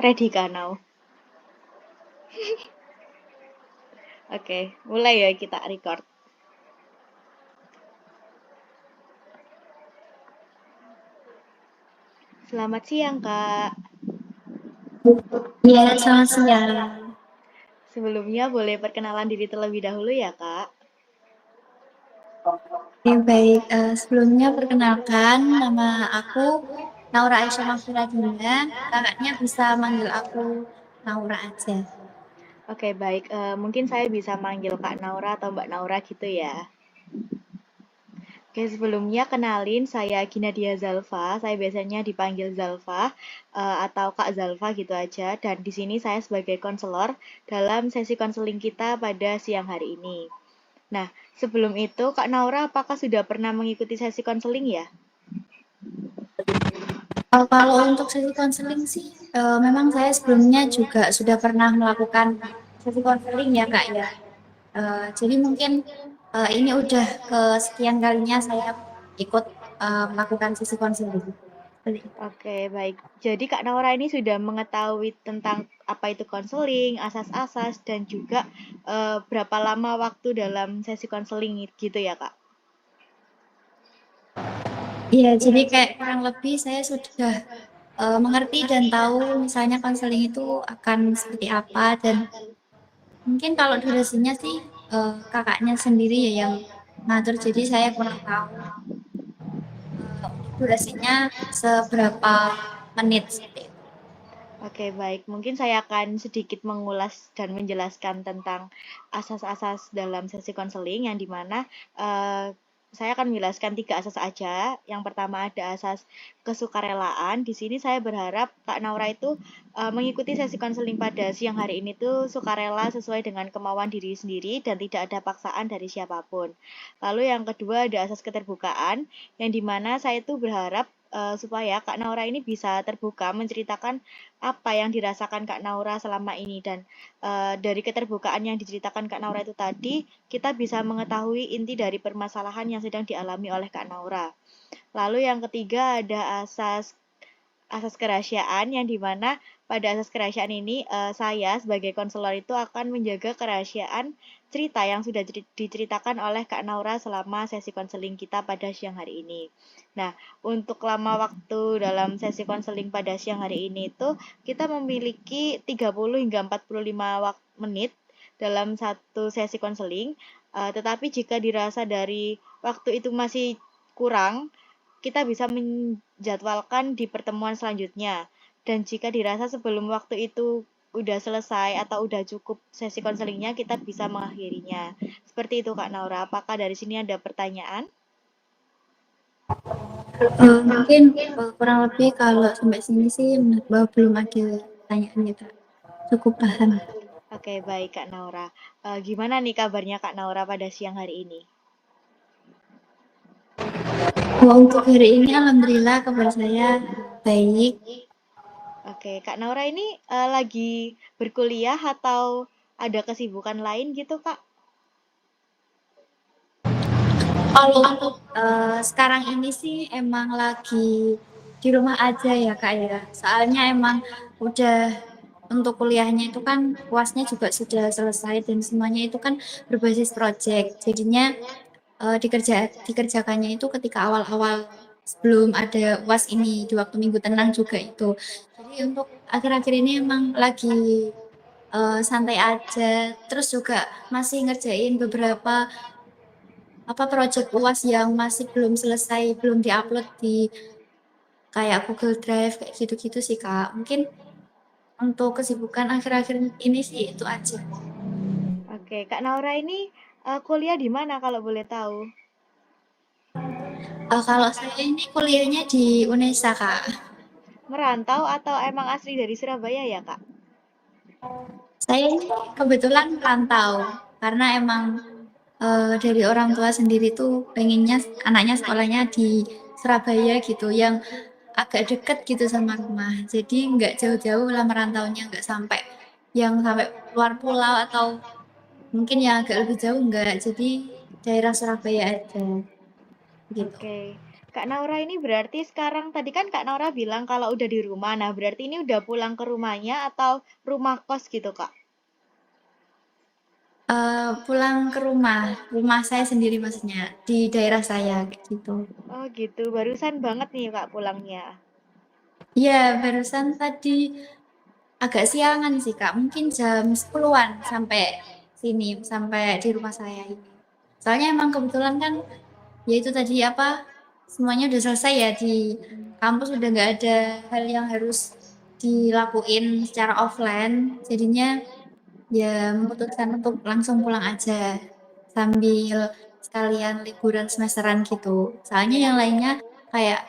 Ready Kak now? Oke, mulai ya kita record. Selamat siang Kak. Iya, selamat siang. Sebelumnya boleh perkenalan diri terlebih dahulu ya Kak? Oke, baik. Sebelumnya perkenalkan, nama aku Naura Aisyah Mafira Dinda. Kakaknya bisa manggil aku Naura aja. Oke baik, mungkin saya bisa manggil Kak Naura atau Mbak Naura gitu ya. Oke, sebelumnya kenalin saya Ginadia Zalfa. Saya biasanya dipanggil Zalfa atau Kak Zalfa gitu aja. Dan di sini saya sebagai konselor dalam sesi konseling kita pada siang hari ini. Nah, sebelum itu Kak Naura apakah sudah pernah mengikuti sesi konseling ya? Kalau untuk sesi konseling sih, memang saya sebelumnya juga sudah pernah melakukan sesi konseling ya, Kak ya. Jadi mungkin ini udah kesekian kalinya saya ikut melakukan sesi konseling. Seperti itu. Oke, baik. Jadi Kak Naura ini sudah mengetahui tentang apa itu konseling, asas-asas, dan juga berapa lama waktu dalam sesi konseling gitu ya Kak? Iya, jadi kayak kurang lebih saya sudah mengerti dan tahu misalnya konseling itu akan seperti apa dan mungkin kalau durasinya sih kakaknya sendiri ya yang ngatur jadi saya kurang tahu untuk durasinya seberapa menit seperti itu. Oke, baik. Mungkin saya akan sedikit mengulas dan menjelaskan tentang asas-asas dalam sesi konseling yang dimana saya akan menjelaskan tiga asas aja. Yang pertama ada asas kesukarelaan. Di sini saya berharap Kak Naura itu mengikuti sesi konseling pada siang hari ini tuh sukarela sesuai dengan kemauan diri sendiri dan tidak ada paksaan dari siapapun. Lalu yang kedua ada asas keterbukaan yang dimana saya itu berharap supaya Kak Naura ini bisa terbuka menceritakan apa yang dirasakan Kak Naura selama ini dan dari keterbukaan yang diceritakan Kak Naura itu tadi kita bisa mengetahui inti dari permasalahan yang sedang dialami oleh Kak Naura. Lalu yang ketiga ada asas asas kerahasiaan yang dimana pada asas kerahasiaan ini saya sebagai konselor itu akan menjaga kerahasiaan cerita yang sudah diceritakan oleh Kak Naura selama sesi konseling kita pada siang hari ini. Nah, untuk lama waktu dalam sesi konseling pada siang hari ini itu kita memiliki 30 hingga 45 menit dalam satu sesi konseling. Tetapi jika dirasa dari waktu itu masih kurang, kita bisa menjadwalkan di pertemuan selanjutnya. Dan jika dirasa sebelum waktu itu udah selesai atau udah cukup sesi konselingnya, kita bisa mengakhirinya. Seperti itu Kak Naura. Apakah dari sini ada pertanyaan? Mungkin kurang lebih kalau sampai sini sih menurut bahwa belum ada pertanyaan gitu. Cukup paham. Oke, baik Kak Naura. Gimana nih kabarnya Kak Naura pada siang hari ini? Untuk hari ini alhamdulillah kabar saya baik. Oke, Kak Naura ini lagi berkuliah atau ada kesibukan lain gitu Kak? Kalau untuk sekarang ini sih emang lagi di rumah aja ya Kak ya. Soalnya emang udah untuk kuliahnya itu kan UASnya juga sudah selesai dan semuanya itu kan berbasis project. Jadinya dikerjakannya itu ketika awal-awal sebelum ada UAS ini di waktu minggu tenang juga itu. Jadi untuk akhir-akhir ini emang lagi santai aja. Terus juga masih ngerjain beberapa apa project UAS yang masih belum selesai, belum diupload di kayak Google Drive kayak gitu-gitu sih Kak. Mungkin untuk kesibukan akhir-akhir ini sih itu aja. Oke, Kak Naura ini kuliah di mana kalau boleh tahu? Kalau saya ini kuliahnya di UNESA Kak. Merantau atau emang asli dari Surabaya ya, Kak? Saya ini kebetulan merantau karena emang dari orang tua sendiri tuh pengennya anaknya sekolahnya di Surabaya gitu yang agak deket gitu sama rumah. Jadi nggak jauh-jauh lah merantaunya, nggak sampai yang sampai luar pulau atau mungkin yang agak lebih jauh nggak. Jadi daerah Surabaya aja gitu. Oke. Kak Naura ini berarti sekarang tadi kan Kak Naura bilang kalau udah di rumah. Nah, berarti ini udah pulang ke rumahnya atau rumah kos gitu, Kak? Pulang ke rumah saya sendiri maksudnya, di daerah saya kayak gitu. Oh, gitu. Barusan banget nih, Kak, pulangnya. Iya, barusan tadi agak siangan sih, Kak. Mungkin jam 10-an sampai sini, sampai di rumah saya ini. Soalnya emang kebetulan kan, ya itu tadi apa, semuanya udah selesai ya di kampus, udah nggak ada hal yang harus dilakuin secara offline. Jadinya ya memutuskan untuk langsung pulang aja sambil sekalian liburan semesteran gitu. Soalnya yang lainnya kayak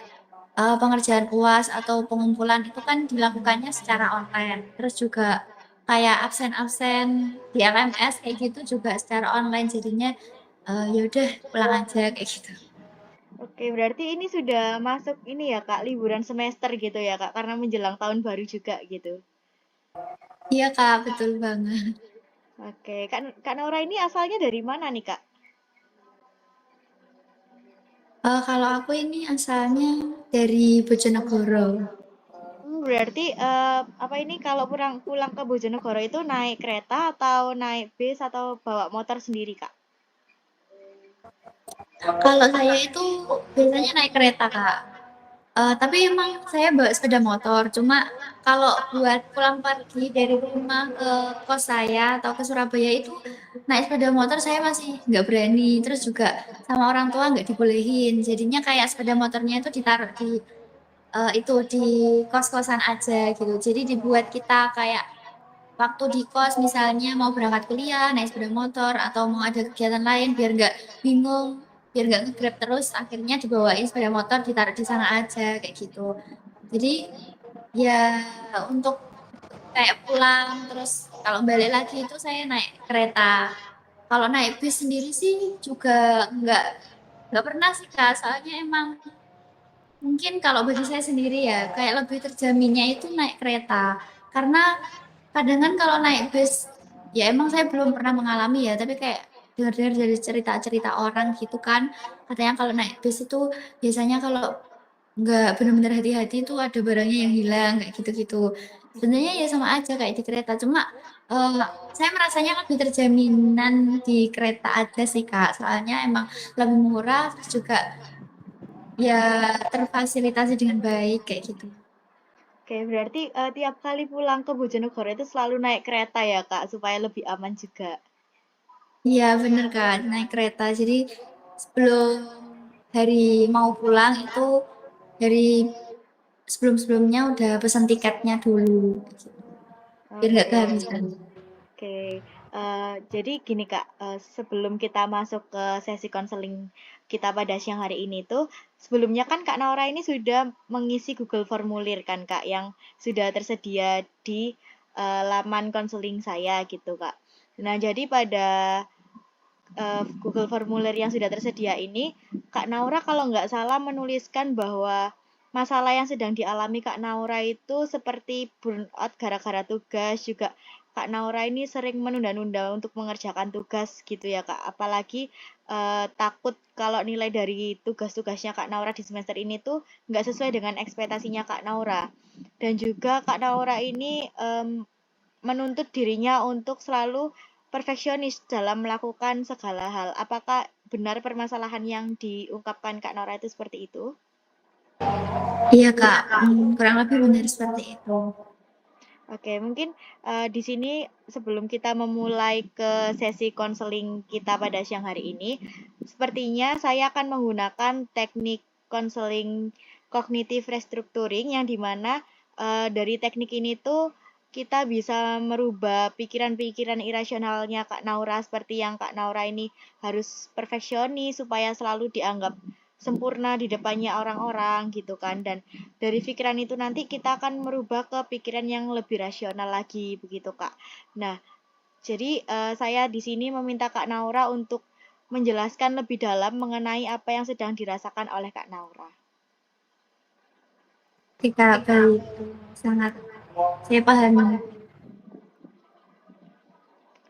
pengerjaan UAS atau pengumpulan itu kan dilakukannya secara online. Terus juga kayak absen-absen di LMS kayak gitu juga secara online. Jadinya ya udah pulang aja kayak gitu. Oke, berarti ini sudah masuk ini ya, Kak, liburan semester gitu ya, Kak, karena menjelang tahun baru juga gitu. Iya Kak, betul banget. Oke, Kak Naura ini asalnya dari mana nih, Kak? Kalau aku ini asalnya dari Bojonegoro. Berarti apa ini kalau pulang pulang ke Bojonegoro itu naik kereta atau naik bis atau bawa motor sendiri, Kak? Kalau saya itu biasanya naik kereta Kak. Tapi emang saya bawa sepeda motor. Cuma kalau buat pulang pergi dari rumah ke kos saya atau ke Surabaya itu naik sepeda motor saya masih nggak berani. Terus juga sama orang tua nggak dibolehin. Jadinya kayak sepeda motornya itu ditaruh di itu di kos-kosan aja gitu. Jadi dibuat kita kayak waktu di kos misalnya mau berangkat kuliah naik sepeda motor atau mau ada kegiatan lain biar nggak bingung, biar nggak nge-grab terus, akhirnya dibawain sepeda motor ditaruh di sana aja kayak gitu. Jadi ya untuk kayak pulang terus kalau balik lagi itu saya naik kereta. Kalau naik bis sendiri sih juga nggak nggak pernah sih Kak, soalnya emang mungkin kalau bagi saya sendiri ya kayak lebih terjaminnya itu naik kereta. Karena kadang kan kalau naik bis, ya emang saya belum pernah mengalami ya, tapi kayak dengar-dengar dari cerita-cerita orang gitu kan, katanya kalau naik bis itu biasanya kalau nggak benar-benar hati-hati itu ada barangnya yang hilang kayak gitu-gitu. Sebenarnya ya sama aja kayak di kereta, cuma eh, saya merasanya lebih terjaminan di kereta aja sih Kak, soalnya emang lebih murah terus juga ya terfasilitasi dengan baik kayak gitu. Oke, berarti tiap kali pulang ke Bojonegoro itu selalu naik kereta ya, Kak, supaya lebih aman juga. Iya bener kan, naik kereta. Jadi sebelum hari mau pulang itu dari sebelum-sebelumnya udah pesan tiketnya dulu, gitu. Biar nggak Oke. kehabisan. Oke, jadi gini Kak, sebelum kita masuk ke sesi konseling kita pada siang hari ini tuh, sebelumnya kan Kak Naura ini sudah mengisi Google Formulir kan Kak, yang sudah tersedia di laman konseling saya gitu Kak. Nah, jadi pada Google Formulir yang sudah tersedia ini, Kak Naura kalau nggak salah menuliskan bahwa masalah yang sedang dialami Kak Naura itu seperti burnout gara-gara tugas, juga Kak Naura ini sering menunda-nunda untuk mengerjakan tugas gitu ya Kak. Apalagi takut kalau nilai dari tugas-tugasnya Kak Naura di semester ini tuh nggak sesuai dengan ekspektasinya Kak Naura. Dan juga Kak Naura ini menuntut dirinya untuk selalu perfeksionis dalam melakukan segala hal. Apakah benar permasalahan yang diungkapkan Kak Nora itu seperti itu? Iya Kak, kurang lebih benar seperti itu. Oke, mungkin di sini sebelum kita memulai ke sesi konseling kita pada siang hari ini, sepertinya saya akan menggunakan teknik konseling kognitif restructuring yang dimana dari teknik ini tuh kita bisa merubah pikiran-pikiran irasionalnya Kak Naura seperti yang Kak Naura ini harus perfeksionis supaya selalu dianggap sempurna di depannya orang-orang gitu kan, dan dari pikiran itu nanti kita akan merubah ke pikiran yang lebih rasional lagi begitu Kak. Nah, jadi saya di sini meminta Kak Naura untuk menjelaskan lebih dalam mengenai apa yang sedang dirasakan oleh Kak Naura. Oke Kak, baik. Sangat saya pahami.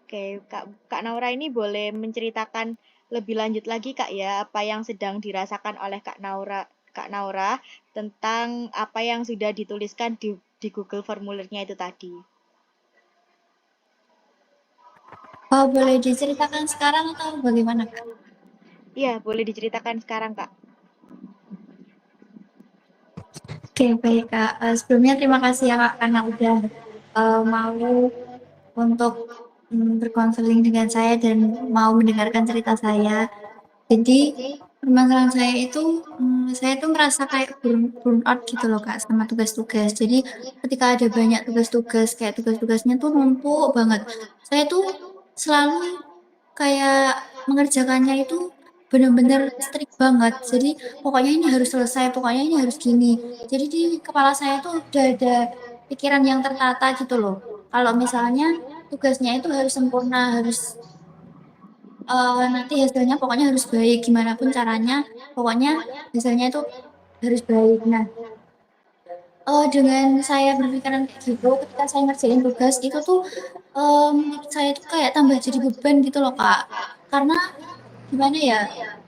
Oke, Kak Naura ini boleh menceritakan lebih lanjut lagi Kak ya apa yang sedang dirasakan oleh Kak Naura Kak Naura tentang apa yang sudah dituliskan di Google formulirnya itu tadi. Oh, boleh diceritakan sekarang atau bagaimana, Kak? Iya, boleh diceritakan sekarang, Kak. Oke, baik, Kak. Sebelumnya terima kasih ya, Kak, karena udah mau untuk berkonseling dengan saya dan mau mendengarkan cerita saya. Jadi permasalahan saya itu, saya tuh merasa kayak burn out gitu loh Kak sama tugas-tugas. Jadi ketika ada banyak tugas-tugas kayak tugas-tugasnya tuh numpuk banget. Saya tuh selalu kayak mengerjakannya itu benar-benar strict banget. Jadi pokoknya ini harus selesai, pokoknya ini harus gini. Jadi di kepala saya tuh udah ada pikiran yang tertata gitu loh. Kalau misalnya tugasnya itu harus sempurna, harus nanti hasilnya pokoknya harus baik gimana pun caranya, pokoknya hasilnya itu harus baik. Nah, dengan saya berpikiran kayak gitu, ketika saya ngerjain tugas itu tuh menurut saya tuh kayak tambah jadi beban gitu loh Kak. Karena gimana ya?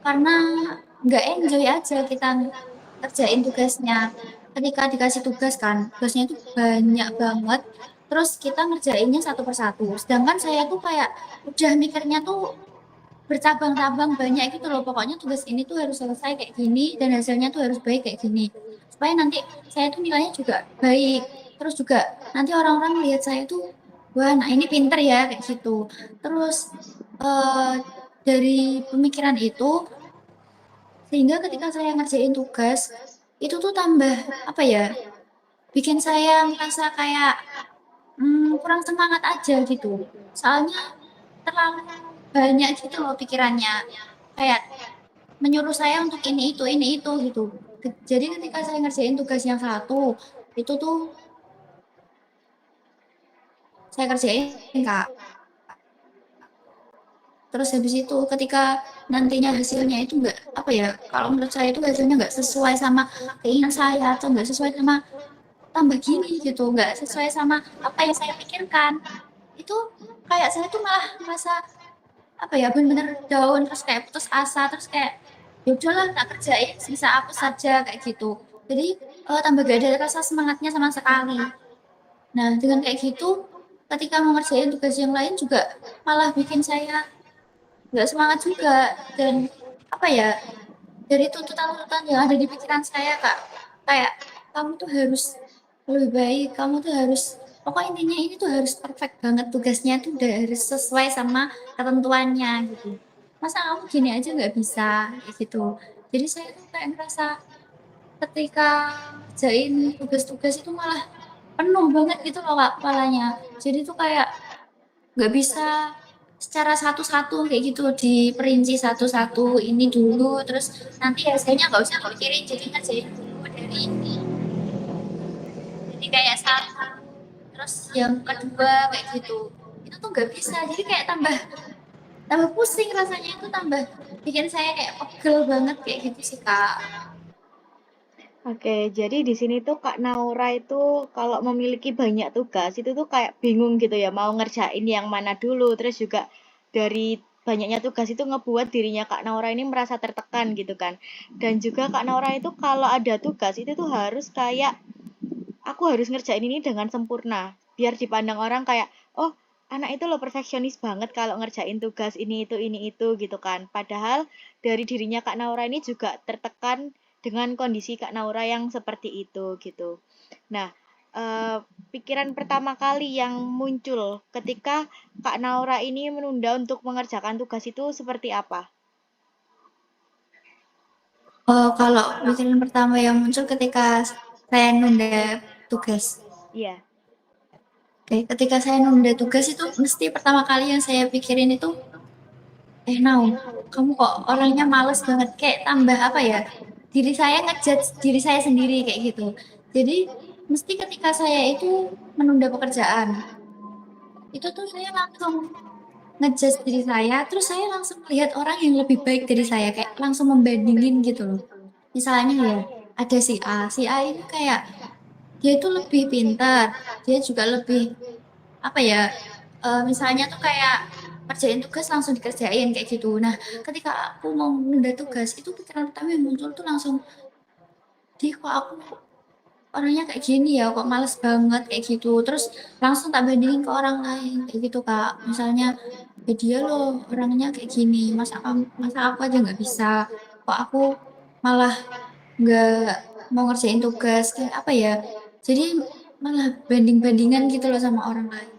Karena nggak enjoy aja kita ngerjain tugasnya. Ketika dikasih tugas kan, tugasnya itu banyak banget. Terus kita ngerjainnya satu persatu. Sedangkan saya tuh kayak udah mikirnya tuh bercabang-cabang banyak gitu loh. Pokoknya tugas ini tuh harus selesai kayak gini dan hasilnya tuh harus baik kayak gini. Supaya nanti saya tuh nilainya juga baik. Terus juga nanti orang-orang lihat saya tuh, wah, nah ini pinter ya kayak gitu. Terus eh dari pemikiran itu, sehingga ketika saya ngerjain tugas, itu tuh tambah apa ya? Bikin saya merasa kayak kurang semangat aja gitu. Soalnya terlalu banyak gitu loh pikirannya. Kayak menyuruh saya untuk ini itu gitu. Jadi ketika saya ngerjain tugas yang satu, itu tuh saya kerjain Kak. Terus habis itu ketika nantinya hasilnya itu enggak apa ya, kalau menurut saya itu hasilnya enggak sesuai sama keinginan saya atau enggak sesuai sama tambah gini gitu, enggak sesuai sama apa yang saya pikirkan. Itu kayak saya tuh malah merasa apa ya bener-bener down terus kayak putus asa terus kayak ya udahlah tak kerjain bisa aku saja kayak gitu. Jadi tambah gak ada rasa semangatnya sama sekali. Nah dengan kayak gitu ketika mau ngerjain tugas yang lain juga malah bikin saya nggak semangat juga dan apa ya dari tuntutan-tuntutan yang ada di pikiran saya Kak kayak kamu tuh harus lebih baik kamu tuh harus pokok intinya ini tuh harus perfect banget tugasnya tuh udah harus sesuai sama ketentuannya gitu masa kamu gini aja nggak bisa kayak gitu jadi saya tuh kayak ngerasa ketika ngerjain tugas-tugas itu malah penuh banget gitu loh Kak kepalanya jadi tuh kayak nggak bisa secara satu-satu kayak gitu diperinci satu-satu ini dulu terus nanti hasilnya nggak usah pikirin jadi ngerjain dulu dari kayak satu terus yang kedua kayak gitu itu tuh nggak bisa jadi kayak tambah tambah pusing rasanya itu tambah bikin saya kayak pegel banget kayak gitu sih Kak. Oke, jadi di sini tuh Kak Naura itu kalau memiliki banyak tugas itu tuh kayak bingung gitu ya, mau ngerjain yang mana dulu. Terus juga dari banyaknya tugas itu ngebuat dirinya Kak Naura ini merasa tertekan gitu kan. Dan juga Kak Naura itu kalau ada tugas itu tuh harus kayak aku harus ngerjain ini dengan sempurna. Biar dipandang orang kayak, oh anak itu loh perfeksionis banget kalau ngerjain tugas ini itu gitu kan. Padahal dari dirinya Kak Naura ini juga tertekan dengan kondisi Kak Naura yang seperti itu gitu. Nah, pikiran pertama kali yang muncul ketika Kak Naura ini menunda untuk mengerjakan tugas itu seperti apa? Kalau pikiran pertama yang muncul ketika saya nunda tugas. Iya. Oke, ketika saya nunda tugas itu mesti pertama kali yang saya pikirin itu Naum, kamu kok orangnya males banget, kayak tambah apa ya, diri saya ngejudge diri saya sendiri kayak gitu. Jadi mesti ketika saya itu menunda pekerjaan, itu tuh saya langsung ngejudge diri saya, terus saya langsung melihat orang yang lebih baik dari saya, kayak langsung membandingin gitu loh. Misalnya ya, ada si A ini kayak dia itu lebih pintar, dia juga lebih apa ya misalnya tuh kayak kerjain tugas langsung dikerjain kayak gitu. Nah, ketika aku mau nunda tugas itu pikiran pertama yang muncul tuh langsung Jadi kok aku orangnya kayak gini ya, kok males banget kayak gitu. Terus langsung tak bandingin ke orang lain kayak gitu Kak. Misalnya, ya dia loh orangnya kayak gini, masa aku aja nggak bisa. Kok aku malah nggak mau ngerjain tugas kayak apa ya? Jadi malah banding-bandingan gitu loh sama orang lain.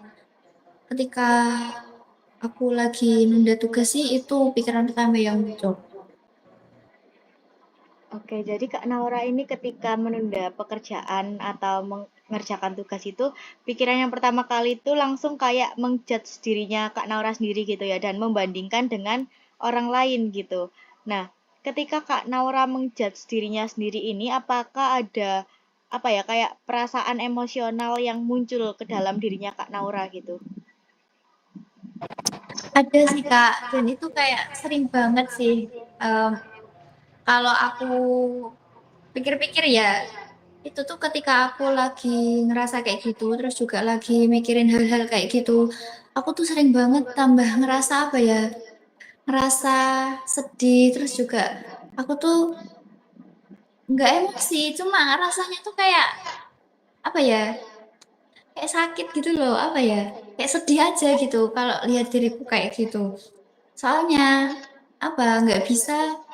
Ketika aku lagi nunda tugas sih itu pikiran pertama yang muncul. Oke, jadi Kak Naura ini ketika menunda pekerjaan atau mengerjakan tugas itu, pikiran yang pertama kali itu langsung kayak mengjudge dirinya Kak Naura sendiri gitu ya, dan membandingkan dengan orang lain gitu. Nah, ketika Kak Naura mengjudge dirinya sendiri ini, apakah ada apa ya kayak perasaan emosional yang muncul ke dalam dirinya Kak Naura gitu? Ada sih Kak, dan itu kayak sering banget sih. Em, Kalau aku pikir-pikir ya, itu tuh ketika aku lagi ngerasa kayak gitu, terus juga lagi mikirin hal-hal kayak gitu, aku tuh sering banget tambah ngerasa apa ya, ngerasa sedih, terus juga aku tuh nggak emosi, cuma rasanya tuh kayak apa ya, kayak sakit gitu loh, apa ya, kayak sedih aja gitu kalau lihat diriku kayak gitu. Soalnya apa, nggak bisa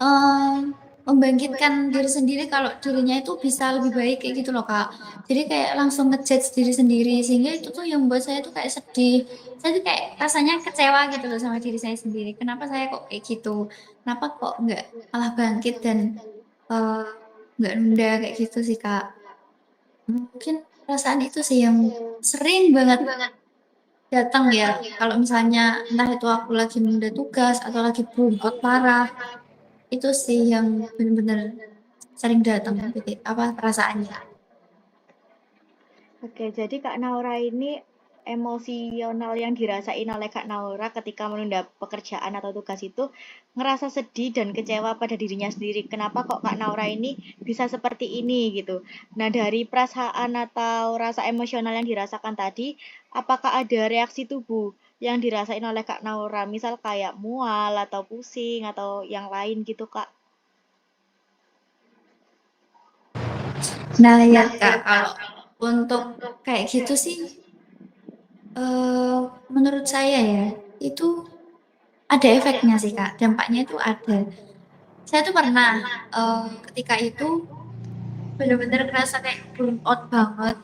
Eee, membangkitkan diri sendiri kalau dirinya itu bisa lebih baik kayak gitu loh, Kak. Jadi kayak langsung nge-judge diri sendiri, sehingga itu tuh yang membuat saya tuh kayak sedih. Saya tuh kayak rasanya kecewa gitu loh sama diri saya sendiri. Kenapa saya kok kayak gitu? Kenapa kok nggak malah bangkit dan, eee, nggak nunda kayak gitu sih, Kak. Mungkin perasaan itu sih yang sering banget datang ya, kalau misalnya entah itu aku lagi nunda tugas atau lagi burnout parah. Itu sih yang bener-bener sering datang apa perasaannya. Oke, jadi Kak Naura ini emosional yang dirasain oleh Kak Naura ketika menunda pekerjaan atau tugas itu ngerasa sedih dan kecewa pada dirinya sendiri. Kenapa kok Kak Naura ini bisa seperti ini gitu. Nah, dari perasaan atau rasa emosional yang dirasakan tadi, apakah ada reaksi tubuh yang dirasain oleh Kak Naura? Misal kayak mual atau pusing atau yang lain gitu, Kak. Nah ya Kak, kalau untuk kayak gitu sih, eh, menurut saya ya, itu ada efeknya sih Kak, dampaknya itu ada. Saya tuh pernah, ketika itu bener-bener ngerasa kayak burn out banget,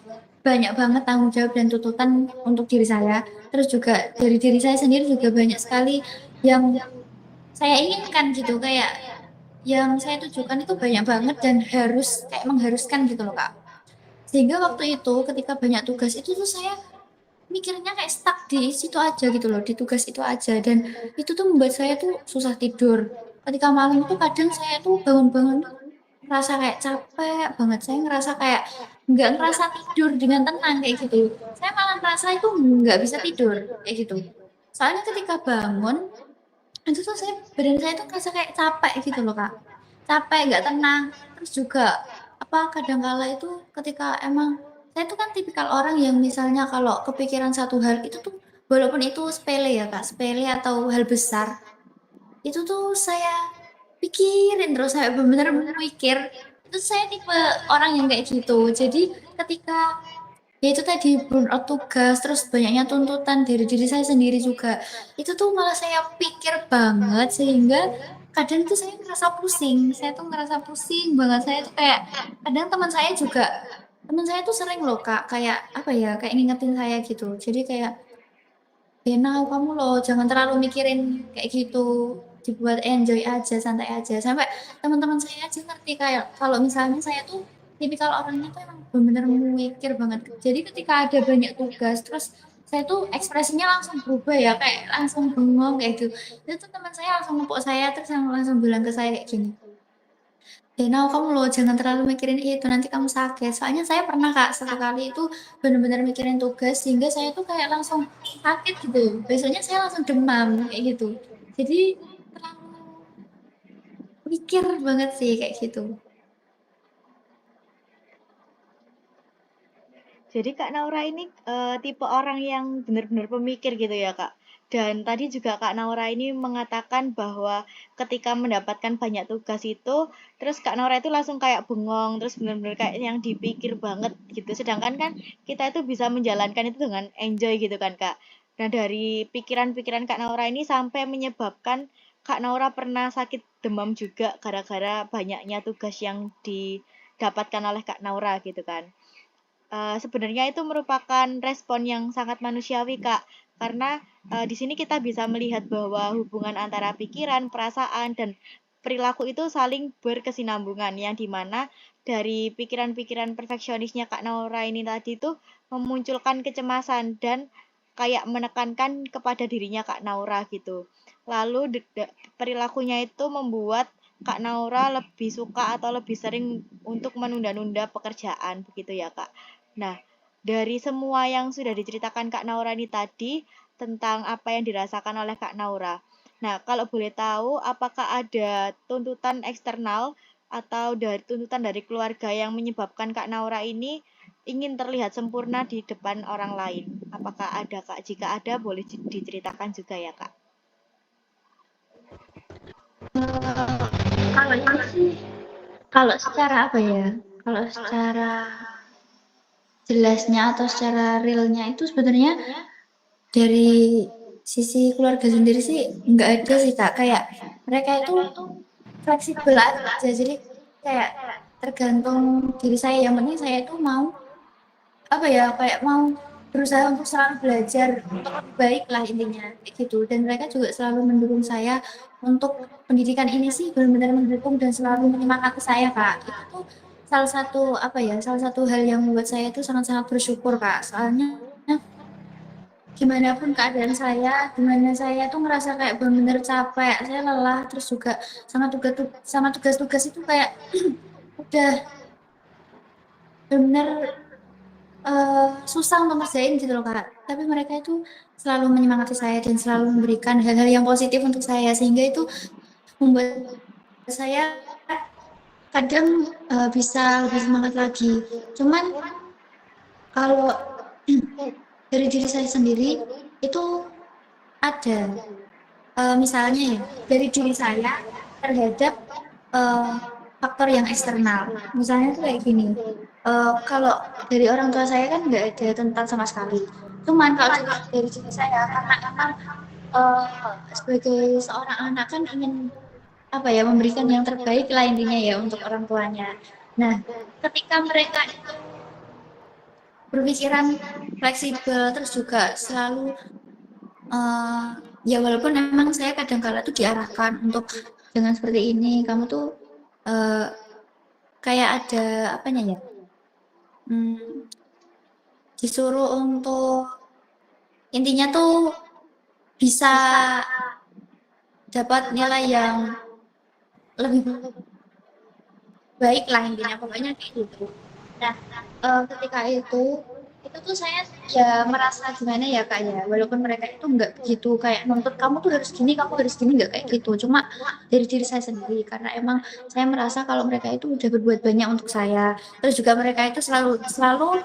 banyak banget tanggung jawab dan tuntutan untuk diri saya, terus juga dari diri saya sendiri juga banyak sekali yang saya inginkan gitu, kayak yang saya tujukan itu banyak banget dan harus kayak mengharuskan gitu loh Kak. Sehingga waktu itu ketika banyak tugas itu tuh saya mikirnya kayak stuck di situ aja gitu loh, di tugas itu aja dan itu tuh membuat saya tuh susah tidur. Ketika malam tuh kadang saya tuh bangun-bangun tuh ngerasa kayak capek banget. Saya ngerasa kayak nggak ngerasa tidur dengan tenang kayak gitu. Saya malah ngerasa itu nggak bisa tidur kayak gitu. Soalnya ketika bangun itu tuh saya badan saya tuh ngerasa kayak capek gitu loh Kak, capek nggak tenang. Terus juga apa kadang kala itu ketika emang saya tuh kan tipikal orang yang misalnya kalau kepikiran satu hal itu tuh walaupun itu sepele ya Kak, sepele atau hal besar itu tuh saya pikirin terus saya bener-bener mikir. Itu saya tipe orang yang kayak gitu. Jadi ketika ya itu tadi burnout tugas, terus banyaknya tuntutan dari diri saya sendiri juga. Itu tuh malah saya pikir banget sehingga kadang tuh saya ngerasa pusing. Saya tuh ngerasa pusing banget. Saya tuh kayak kadang teman saya tuh sering loh Kak, kayak apa ya, kayak ngingetin saya gitu. Jadi kayak Dena, kamu loh jangan terlalu mikirin kayak gitu. Dibuat enjoy aja, santai aja. Sampai teman-teman saya aja ngerti kayak kalau misalnya saya tuh tipikal orangnya tuh emang benar-benar mikir banget. Jadi ketika ada banyak tugas, terus saya tuh ekspresinya langsung berubah ya, kayak langsung bengong kayak gitu. Itu tuh teman saya langsung ngepuk saya, terus yang langsung bilang ke saya kayak gini. Dena, kamu loh jangan terlalu mikirin itu, nanti kamu sakit. Soalnya saya pernah Kak, satu kali itu benar-benar mikirin tugas, sehingga saya tuh kayak langsung sakit gitu. Besoknya saya langsung demam, kayak gitu. Jadi terlalu mikir banget sih, kayak gitu. Jadi Kak Naura ini tipe orang yang benar-benar pemikir gitu ya Kak. Dan tadi juga Kak Naura ini mengatakan bahwa ketika mendapatkan banyak tugas itu, terus Kak Naura itu langsung kayak bengong, terus benar-benar kayak yang dipikir banget gitu. Sedangkan kan kita itu bisa menjalankan itu dengan enjoy gitu kan Kak. Nah dari pikiran-pikiran Kak Naura ini sampai menyebabkan Kak Naura pernah sakit demam juga gara-gara banyaknya tugas yang didapatkan oleh Kak Naura gitu kan. Sebenarnya itu merupakan respon yang sangat manusiawi, Kak. Karena di sini kita bisa melihat bahwa hubungan antara pikiran, perasaan, dan perilaku itu saling berkesinambungan, yang dimana dari pikiran-pikiran perfeksionisnya Kak Naura ini tadi itu memunculkan kecemasan dan kayak menekankan kepada dirinya Kak Naura gitu. Lalu perilakunya itu membuat Kak Naura lebih suka atau lebih sering untuk menunda-nunda pekerjaan begitu ya Kak. Nah, dari semua yang sudah diceritakan Kak Naura ini tadi tentang apa yang dirasakan oleh Kak Naura. Nah, kalau boleh tahu, apakah ada tuntutan eksternal atau dari tuntutan dari keluarga yang menyebabkan Kak Naura ini ingin terlihat sempurna di depan orang lain? Apakah ada Kak? Jika ada, boleh diceritakan juga ya Kak. Kalau ini sih, kalau secara apa ya? Kalau secara jelasnya atau secara realnya itu sebenarnya dari sisi keluarga sendiri sih nggak ada sih Kak. Kayak mereka itu fleksibel aja. Jadi kayak tergantung diri saya. Yang penting saya itu mau apa ya, kayak mau berusaha untuk selalu belajar untuk lebih baik lah intinya kayak gitu. Dan mereka juga selalu mendukung saya untuk pendidikan ini sih benar-benar mendukung dan selalu menyemangati saya Kak. Itu tuh salah satu apa ya, salah satu hal yang membuat saya tuh sangat-sangat bersyukur Kak. Soalnya gimana pun keadaan saya, gimana saya tuh ngerasa kayak benar-benar capek, saya lelah, terus juga sama tugas-tugas itu kayak udah benar susah untuk ngerjain gitu loh Kak. Tapi mereka itu selalu menyemangati saya dan selalu memberikan hal-hal yang positif untuk saya sehingga itu membuat saya kadang bisa lebih semangat lagi. Cuman kalau dari diri saya sendiri itu ada misalnya ya dari diri saya terhadap eh, faktor yang eksternal. Misalnya tuh kayak gini, kalau dari orang tua saya kan nggak ada tentang sama sekali. Cuman kalau dari diri saya karena emang eh, sebagai seorang anak kan ingin apa ya memberikan yang terbaik lah intinya ya untuk orang tuanya. Nah, ketika mereka itu berpikiran fleksibel terus juga selalu eh ya walaupun memang saya kadang kala tuh diarahkan untuk dengan seperti ini kamu tuh eh kayak ada apanya ya hmm, disuruh untuk intinya tuh bisa dapat nilai yang lebih baik lah intinya pokoknya kayak gitu. Nah, ketika itu tuh saya ya merasa gimana ya kak ya, walaupun mereka itu nggak begitu kayak nuntut kamu harus gini nggak kayak gitu. Cuma dari diri saya sendiri karena emang saya merasa kalau mereka itu udah berbuat banyak untuk saya. Terus juga mereka itu selalu selalu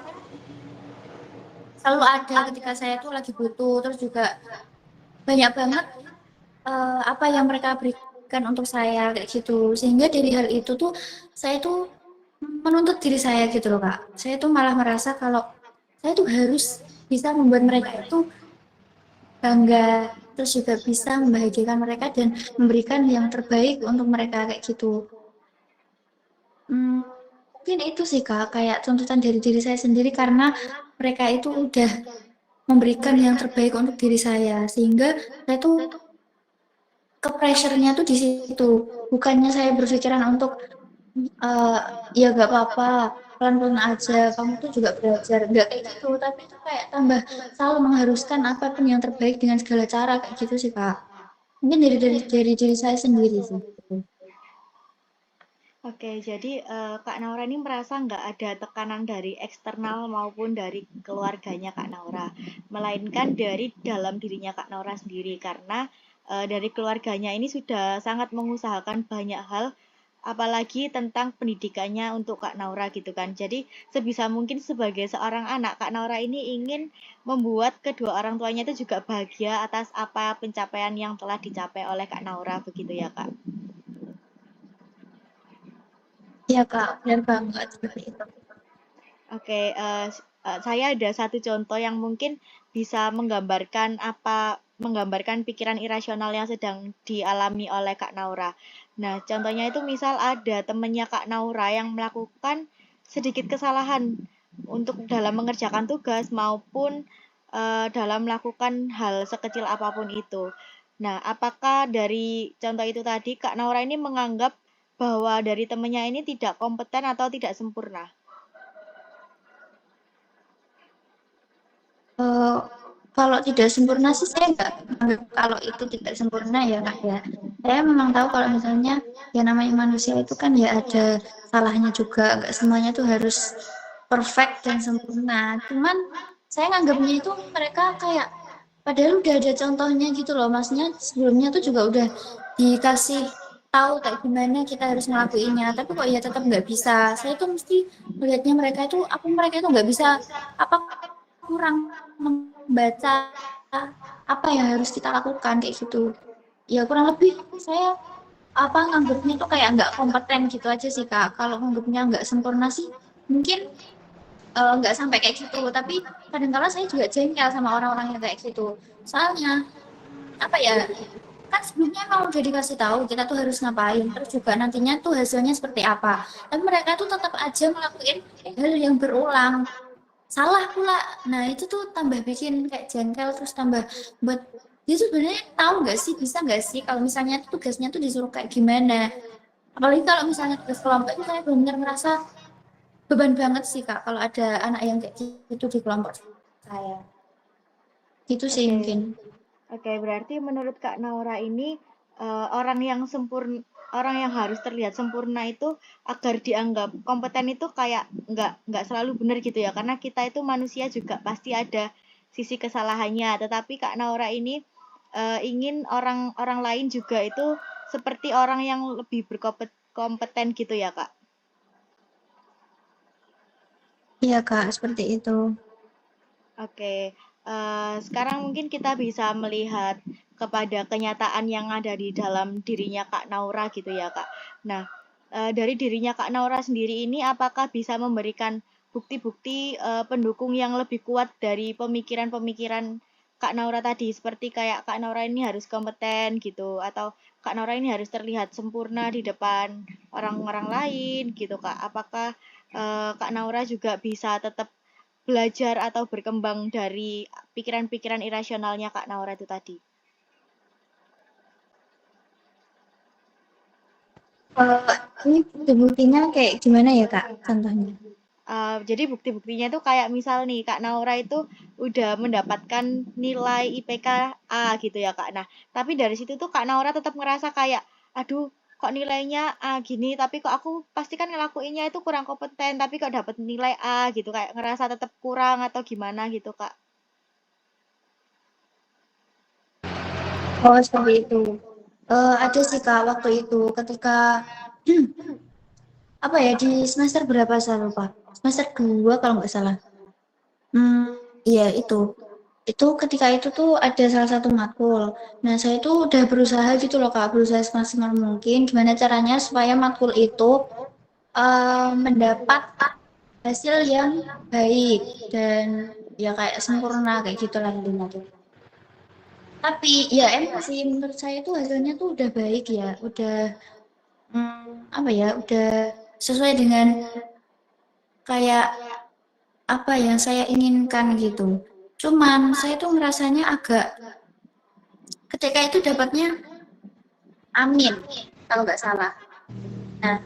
selalu ada ketika saya tuh lagi butuh. Terus juga banyak banget apa yang mereka berikan untuk saya kayak gitu. Sehingga dari hal itu tuh saya tuh menuntut diri saya gitu loh Kak. Saya tuh malah merasa kalau saya tuh harus bisa membuat mereka itu bangga, terus juga bisa membahagiakan mereka dan memberikan yang terbaik untuk mereka kayak gitu. Hmm, mungkin itu sih Kak, kayak tuntutan dari diri saya sendiri karena mereka itu udah memberikan yang terbaik untuk diri saya, sehingga saya tuh ke pressure-nya tuh di situ. Bukannya saya berpikiran untuk eh ya gak apa-apa, pelan-pelan aja, kamu tuh juga belajar. Nggak kayak gitu, tapi itu kayak tambah selalu mengharuskan apapun yang terbaik dengan segala cara kayak gitu sih Kak. Mungkin dari diri saya sendiri sih. Oke, jadi Kak Naura ini merasa nggak ada tekanan dari eksternal maupun dari keluarganya Kak Naura, melainkan dari dalam dirinya Kak Naura sendiri karena dari keluarganya ini sudah sangat mengusahakan banyak hal apalagi tentang pendidikannya untuk Kak Naura gitu kan. Jadi sebisa mungkin sebagai seorang anak, Kak Naura ini ingin membuat kedua orang tuanya itu juga bahagia atas apa pencapaian yang telah dicapai oleh Kak Naura begitu ya Kak. Iya Kak, benar banget seperti itu. Oke, saya ada satu contoh yang mungkin bisa menggambarkan pikiran irasional yang sedang dialami oleh Kak Naura. Nah, contohnya itu misal ada temannya Kak Naura yang melakukan sedikit kesalahan untuk dalam mengerjakan tugas maupun dalam melakukan hal sekecil apapun itu. Nah, apakah dari contoh itu tadi Kak Naura ini menganggap bahwa dari temannya ini tidak kompeten atau tidak sempurna? Eh, kalau tidak sempurna sih saya nggak menganggap kalau itu tidak sempurna ya Kak ya. Saya memang tahu kalau misalnya ya namanya manusia itu kan ya ada salahnya juga, nggak semuanya tuh harus perfect dan sempurna. Cuman saya nganggapnya itu mereka kayak padahal udah ada contohnya gitu loh, maksudnya sebelumnya tuh juga udah dikasih tahu kayak gimana kita harus ngelakuinnya, tapi kok ya tetap nggak bisa. Saya tuh mesti melihatnya mereka itu nggak bisa apa kurang membaca apa yang harus kita lakukan kayak gitu. Ya kurang lebih saya apa nganggapnya tuh kayak nggak kompeten gitu aja sih Kak. Kalau nganggapnya nggak sempurna sih mungkin nggak sampai kayak gitu. Tapi kadang-kala saya juga jengkel sama orang-orang yang kayak gitu. Soalnya apa ya? Kan sebelumnya emang udah dikasih tahu kita tuh harus ngapain, terus juga nantinya tuh hasilnya seperti apa. Tapi mereka tuh tetap aja ngelakuin hal yang berulang salah pula. Nah itu tuh tambah bikin kayak jengkel, terus tambah buat dia tuh sebenarnya tahu nggak sih, bisa nggak sih kalau misalnya tugasnya tuh disuruh kayak gimana. Apalagi kalau misalnya tugas kelompok itu saya benar-benar ngerasa beban banget sih Kak kalau ada anak yang kayak gitu di kelompok saya. Itu sih Oke. mungkin. Oke, berarti menurut Kak Naura ini orang yang sempurna, orang yang harus terlihat sempurna itu agar dianggap kompeten itu kayak nggak selalu benar gitu ya, karena kita itu manusia juga pasti ada sisi kesalahannya. Tetapi Kak Naura ini ingin orang-orang lain juga itu seperti orang yang lebih berkompeten gitu ya Kak. Iya Kak, seperti itu. Oke, sekarang mungkin kita bisa melihat kepada kenyataan yang ada di dalam dirinya Kak Naura gitu ya Kak. Nah, dari dirinya Kak Naura sendiri ini apakah bisa memberikan bukti-bukti pendukung yang lebih kuat dari pemikiran-pemikiran Kak Naura tadi, seperti kayak Kak Naura ini harus kompeten gitu, atau Kak Naura ini harus terlihat sempurna di depan orang-orang lain gitu Kak. Apakah Kak Naura juga bisa tetap belajar atau berkembang dari pikiran-pikiran irasionalnya Kak Naura itu tadi? Eh, ini bukti-buktinya kayak gimana ya Kak contohnya? Jadi bukti-buktinya tuh kayak misal nih Kak Naura itu udah mendapatkan nilai IPK A gitu ya Kak. Nah, tapi dari situ tuh Kak Naura tetap ngerasa kayak, aduh kok nilainya A gini, tapi kok aku pasti kan ngelakuinnya itu kurang kompeten, tapi kok dapat nilai A gitu, kayak ngerasa tetap kurang atau gimana gitu Kak. Oh seperti itu. Ada sih Kak waktu itu ketika apa ya di semester berapa saya lupa. Semester 2 kalau nggak salah. Iya itu. Itu ketika itu tuh ada salah satu matkul. Nah, saya tuh udah berusaha gitu loh Kak, berusaha semaksimal mungkin gimana caranya supaya matkul itu mendapat hasil yang baik dan ya kayak sempurna kayak gitulah intinya tuh. Tapi ya emang sih menurut saya tuh hasilnya tuh udah baik ya, udah apa ya, udah sesuai dengan kayak apa yang saya inginkan gitu. Cuman saya tuh ngerasanya agak ketika itu dapatnya amin kalau nggak salah. Nah,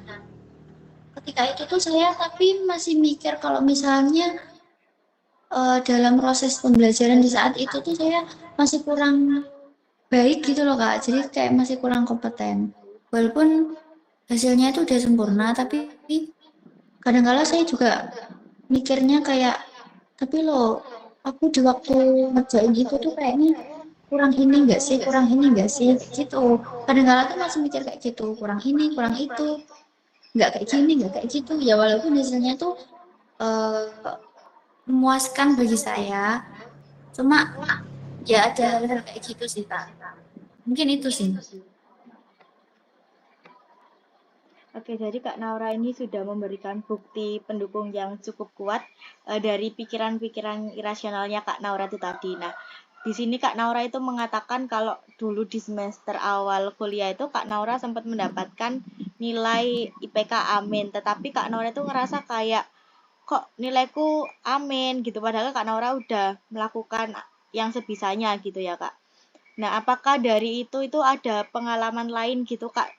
ketika itu tuh saya tapi masih mikir kalau misalnya dalam proses pembelajaran di saat itu tuh saya masih kurang baik gitu loh Kak. Jadi kayak masih kurang kompeten. Walaupun hasilnya itu udah sempurna, tapi kadang-kala saya juga mikirnya kayak, tapi loh, aku di waktu ngerjain itu tuh kayaknya kurang ini enggak sih, kurang ini enggak sih, gitu. Kadang-kala tuh masih mikir kayak gitu, kurang ini, kurang itu. nggak kayak gini, nggak kayak gitu. Ya walaupun hasilnya tuh eh, memuaskan bagi saya, cuma ya ada hal-hal kayak gitu sih Kak. Mungkin itu sih. Oke, jadi Kak Naura ini sudah memberikan bukti pendukung yang cukup kuat dari pikiran-pikiran irasionalnya Kak Naura itu tadi. Nah, di sini Kak Naura itu mengatakan kalau dulu di semester awal kuliah itu Kak Naura sempat mendapatkan nilai IPK amin, tetapi Kak Naura itu ngerasa kayak kok nilaiku amin gitu, padahal Kak Naura udah melakukan yang sebisanya gitu ya Kak. Nah, apakah dari itu ada pengalaman lain gitu Kak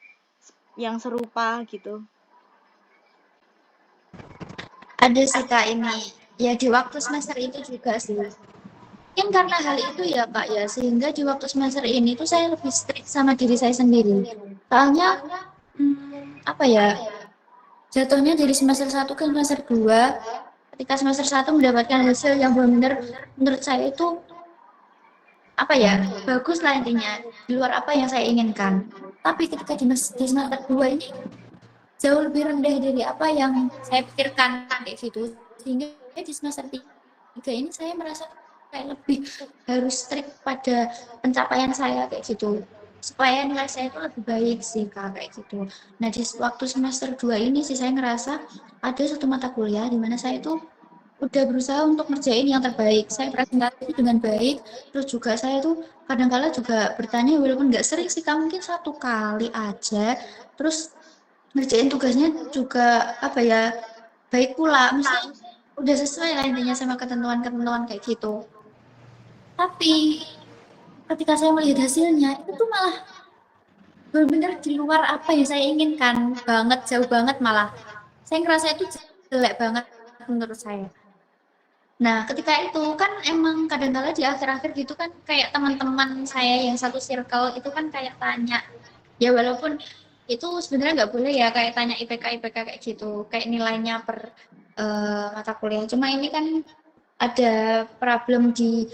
yang serupa gitu? Ada sih Kak ini. Ya di waktu semester itu juga sih. Mungkin karena hal itu ya Kak ya, sehingga di waktu semester ini tuh saya lebih strict sama diri saya sendiri. Soalnya apa ya, jatuhnya dari semester satu ke semester 2, ketika semester satu mendapatkan hasil yang benar-benar menurut saya itu apa ya, bagus lah intinya, di luar apa yang saya inginkan. Tapi ketika di semester 2 ini jauh lebih rendah dari apa yang saya pikirkan kayak gitu. Sehingga di semester 3 ini saya merasa kayak lebih harus strict pada pencapaian saya kayak gitu. Supaya nilai saya itu lebih baik sih Kak kayak gitu. Nah, di waktu semester 2 ini sih saya ngerasa ada satu mata kuliah di mana saya itu udah berusaha untuk ngerjain yang terbaik. Saya presentasi dengan baik, terus juga saya tuh kadang-kala juga bertanya walaupun nggak sering sih Kak, mungkin satu kali aja. Terus ngerjain tugasnya juga apa ya, baik pula, mesti udah sesuai lah intinya sama ketentuan-ketentuan kayak gitu. Tapi ketika saya melihat hasilnya itu tuh malah benar-benar di luar apa yang saya inginkan banget, jauh banget malah. Saya ngerasa itu jelek banget menurut saya. Nah, ketika itu kan emang kadang-kala di akhir-akhir gitu kan kayak teman-teman saya yang satu circle itu kan kayak tanya, ya walaupun itu sebenarnya nggak boleh ya kayak tanya IPK kayak gitu, kayak nilainya per mata kuliah. Cuma ini kan ada problem di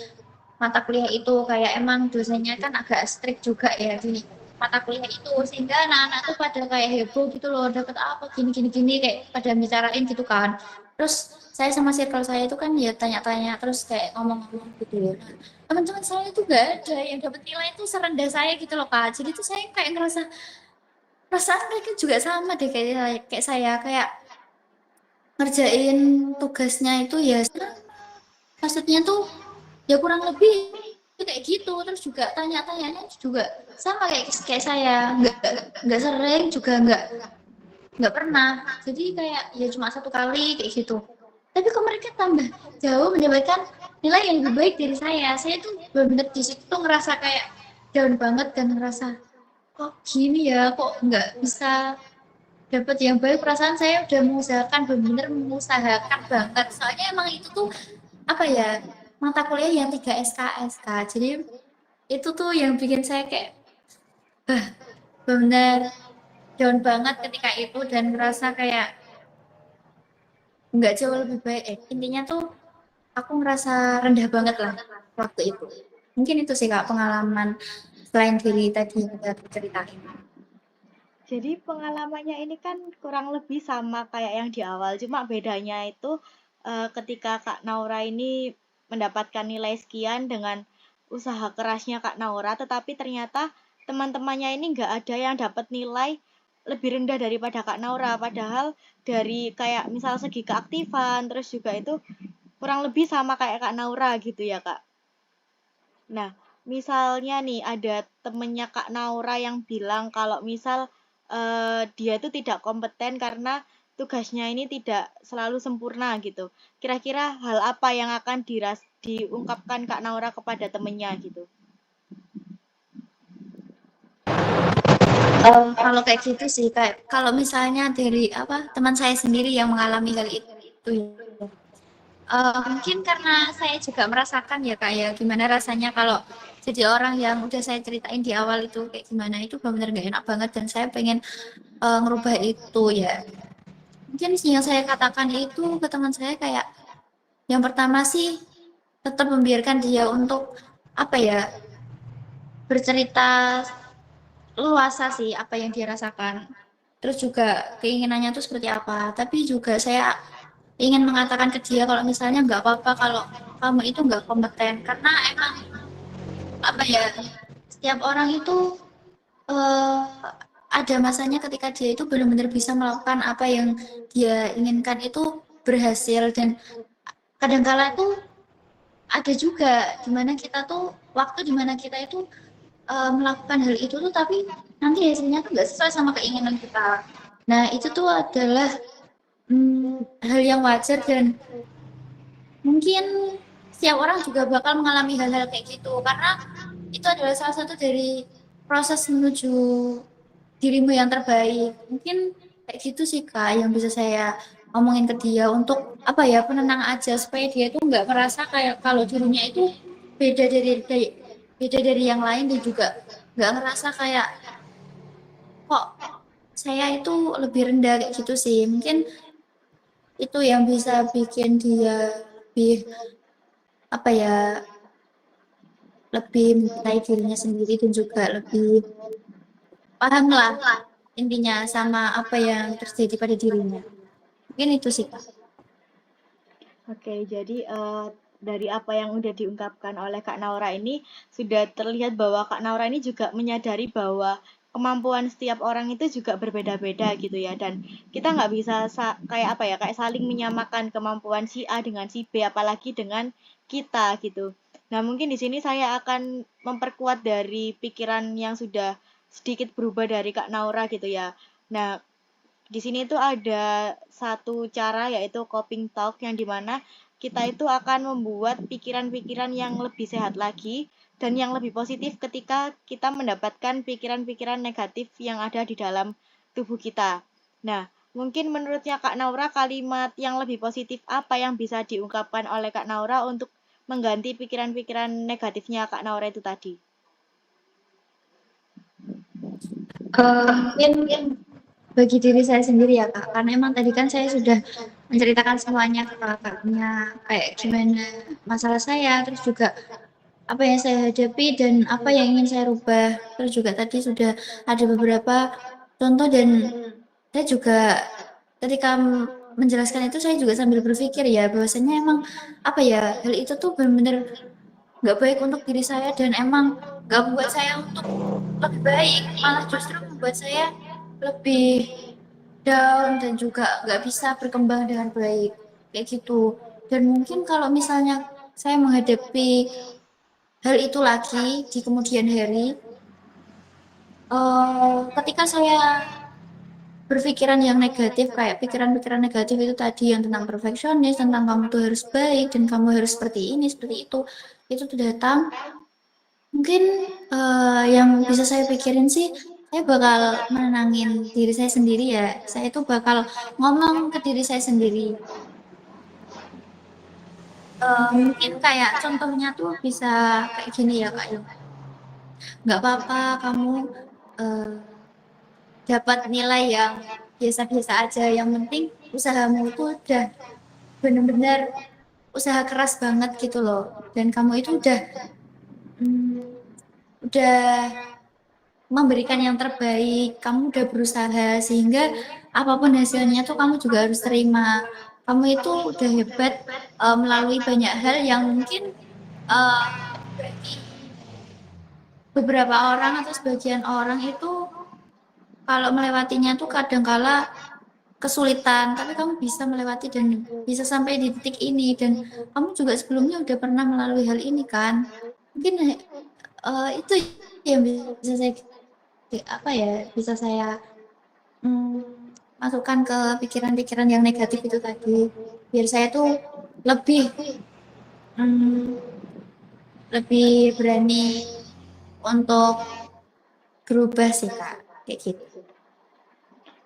mata kuliah itu kayak emang dosennya kan agak strict juga ya di mata kuliah itu, sehingga anak-anak tuh pada kayak heboh gitu loh, dapat apa gini gini gini kayak pada bicarain gitu kan. Terus saya sama circle saya itu kan ya tanya-tanya terus kayak ngomong-ngomong gitu ya. Nah, teman-teman saya itu gak ada yang dapat nilai itu serendah saya gitu loh Kak. Jadi tuh saya kayak ngerasa perasaan mereka juga sama deh kayak saya kayak ngerjain tugasnya itu ya maksudnya tuh ya kurang lebih kayak gitu. Terus juga tanya-tanyanya juga sama kayak kayak saya, nggak sering juga nggak pernah, jadi kayak ya cuma satu kali kayak gitu. Tapi kok mereka tambah jauh mendapatkan nilai yang lebih baik dari saya tuh benar-benar di situ tuh ngerasa kayak down banget dan ngerasa kok gini ya, kok nggak bisa dapat yang baik. Perasaan saya udah mengusahakan, benar-benar mengusahakan banget, soalnya emang itu tuh apa ya, mata kuliah yang 3 SKS Kak. Jadi itu tuh yang bikin saya kayak benar down banget ketika itu dan ngerasa kayak nggak jauh lebih baik. Intinya tuh aku ngerasa rendah banget lah waktu itu. Mungkin itu sih Kak pengalaman selain diri tadi yang udah ceritain. Jadi pengalamannya ini kan kurang lebih sama kayak yang di awal, cuma bedanya itu ketika Kak Naura ini mendapatkan nilai sekian dengan usaha kerasnya Kak Naura, tetapi ternyata teman-temannya ini nggak ada yang dapat nilai lebih rendah daripada Kak Naura, padahal dari kayak misal segi keaktifan, terus juga itu kurang lebih sama kayak Kak Naura gitu ya Kak. Nah, misalnya nih ada temennya Kak Naura yang bilang kalau misal dia itu tidak kompeten karena tugasnya ini tidak selalu sempurna gitu. Kira-kira hal apa yang akan diungkapkan Kak Naura kepada temennya gitu? Kalau kayak gitu sih kayak kalau misalnya dari apa teman saya sendiri yang mengalami hal itu ya. Mungkin karena saya juga merasakan ya Kak ya, gimana rasanya kalau jadi orang yang udah saya ceritain di awal itu kayak gimana, itu benar-benar gak enak banget dan saya pengen ngerubah itu ya. Mungkin sih yang saya katakan itu ke teman saya kayak yang pertama sih tetap membiarkan dia untuk apa ya, bercerita luasa sih apa yang dia rasakan. terus juga keinginannya tuh seperti apa. Tapi juga saya ingin mengatakan ke dia kalau misalnya nggak apa-apa kalau kamu itu nggak kompeten, karena emang apa ya, setiap orang itu eh, ada masanya ketika dia itu benar-benar bisa melakukan apa yang dia inginkan itu berhasil. Dan kadangkala itu ada juga dimana kita tuh waktu dimana kita itu melakukan hal itu tuh tapi nanti hasilnya tuh nggak sesuai sama keinginan kita. Nah itu tuh adalah hal yang wajar, dan mungkin setiap orang juga bakal mengalami hal-hal kayak gitu, karena itu adalah salah satu dari proses menuju dirimu yang terbaik. Mungkin kayak gitu sih Kak yang bisa saya omongin ke dia, untuk apa ya, penenang aja supaya dia tuh nggak merasa kayak kalau dirinya itu beda beda dari yang lain, dan juga nggak ngerasa kayak kok saya itu lebih rendah kayak gitu sih. Mungkin itu yang bisa bikin dia lebih apa ya, lebih mencintai dirinya sendiri dan juga lebih paham lah intinya sama apa yang terjadi pada dirinya. Mungkin itu sih Kak. Oke, jadi dari apa yang udah diungkapkan oleh Kak Naura ini sudah terlihat bahwa Kak Naura ini juga menyadari bahwa kemampuan setiap orang itu juga berbeda-beda gitu ya, dan kita nggak bisa kayak apa ya, kayak saling menyamakan kemampuan si A dengan si B, apalagi dengan kita gitu. Nah, mungkin di sini saya akan memperkuat dari pikiran yang sudah sedikit berubah dari Kak Naura gitu ya. Nah, di sini tuh ada satu cara yaitu coping talk, yang dimana kita itu akan membuat pikiran-pikiran yang lebih sehat lagi dan yang lebih positif ketika kita mendapatkan pikiran-pikiran negatif yang ada di dalam tubuh kita. Nah, mungkin menurutnya Kak Naura, kalimat yang lebih positif apa yang bisa diungkapkan oleh Kak Naura untuk mengganti pikiran-pikiran negatifnya Kak Naura itu tadi? Mungkin bagi diri saya sendiri ya Kak, karena emang tadi kan saya sudah menceritakan semuanya ke kakaknya, kayak gimana masalah saya, terus juga apa yang saya hadapi dan apa yang ingin saya rubah. Terus juga tadi sudah ada beberapa contoh, dan saya juga ketika menjelaskan itu saya juga sambil berpikir ya bahwasanya emang apa ya, hal itu tuh benar-benar nggak baik untuk diri saya, dan emang nggak membuat saya untuk lebih baik, malah justru membuat saya lebih down dan juga nggak bisa berkembang dengan baik kayak gitu. Dan mungkin kalau misalnya saya menghadapi hal itu lagi di kemudian hari, ketika saya berpikiran yang negatif, kayak pikiran-pikiran negatif itu tadi yang tentang perfeksionis, tentang kamu tuh harus baik dan kamu harus seperti ini seperti itu tuh datang. Mungkin yang bisa saya pikirin sih, saya bakal menenangin diri saya sendiri ya. Saya itu bakal ngomong ke diri saya sendiri. Mungkin kayak contohnya tuh bisa kayak gini ya Kak. Ya. Nggak apa-apa kamu eh, dapat nilai yang biasa-biasa aja. Yang penting usahamu itu udah bener-bener usaha keras banget gitu loh. Dan kamu itu mm, udah memberikan yang terbaik, kamu udah berusaha sehingga apapun hasilnya tuh kamu juga harus terima. Kamu itu udah hebat melalui banyak hal yang mungkin eh, bagi beberapa orang atau sebagian orang itu kalau melewatinya tuh kadangkala kesulitan, tapi kamu bisa melewati dan bisa sampai di titik ini, dan kamu juga sebelumnya udah pernah melalui hal ini kan. Mungkin itu yang bisa saya apa ya, bisa saya masukkan ke pikiran-pikiran yang negatif itu tadi, biar saya tuh lebih mm, lebih berani untuk berubah sih Kak, kayak gitu.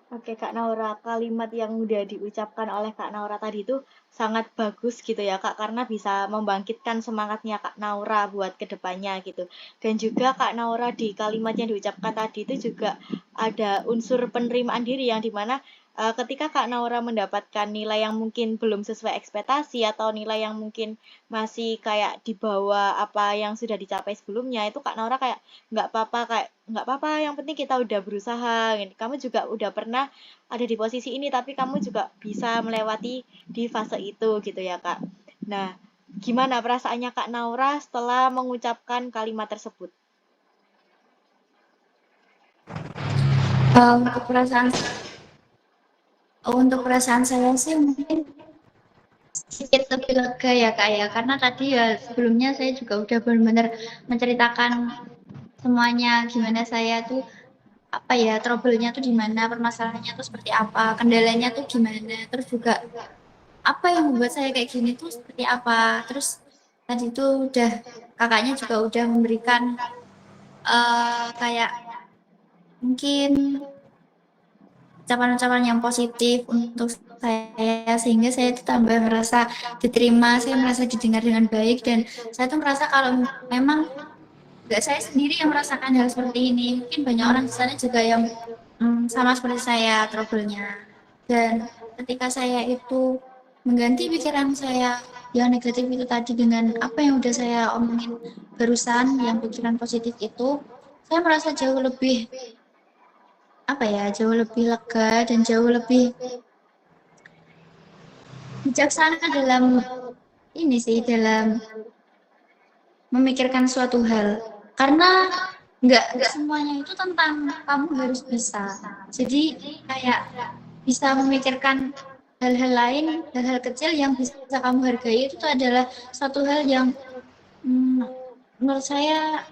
Oke Kak Naura, kalimat yang udah diucapkan oleh Kak Naura tadi itu sangat bagus gitu ya Kak, karena bisa membangkitkan semangatnya Kak Naura buat kedepannya gitu. Dan juga Kak Naura di kalimat yang diucapkan tadi itu juga ada unsur penerimaan diri, yang dimana ketika Kak Naura mendapatkan nilai yang mungkin belum sesuai ekspektasi atau nilai yang mungkin masih kayak di bawah apa yang sudah dicapai sebelumnya, itu Kak Naura kayak nggak apa-apa, yang penting kita udah berusaha. Kamu juga udah pernah ada di posisi ini, tapi kamu juga bisa melewati di fase itu gitu ya Kak. Nah, gimana perasaannya Kak Naura setelah mengucapkan kalimat tersebut? Untuk perasaan saya sih mungkin sedikit lebih lega ya Kak ya, karena tadi ya sebelumnya saya juga udah benar-benar menceritakan semuanya gimana saya tuh apa ya, trouble-nya tuh di mana, permasalahannya tuh seperti apa, kendalanya tuh gimana, terus juga apa yang membuat saya kayak gini tuh seperti apa. Terus tadi tuh udah kakaknya juga udah memberikan kayak mungkin ucapan-ucapan yang positif untuk saya sehingga saya itu tambah merasa diterima, saya merasa didengar dengan baik dan saya tuh merasa kalau memang nggak saya sendiri yang merasakan hal seperti ini, mungkin banyak orang di sana juga yang sama seperti saya trouble-nya. Dan ketika saya itu mengganti pikiran saya yang negatif itu tadi dengan apa yang udah saya omongin barusan, yang pikiran positif itu, saya merasa jauh lebih apa ya, jauh lebih lega dan jauh lebih bijaksana dalam ini sih, dalam memikirkan suatu hal. Karena nggak semuanya itu tentang kamu harus bisa. Jadi kayak bisa memikirkan hal-hal lain, hal-hal kecil yang bisa kamu hargai itu tuh adalah suatu hal yang hmm, menurut saya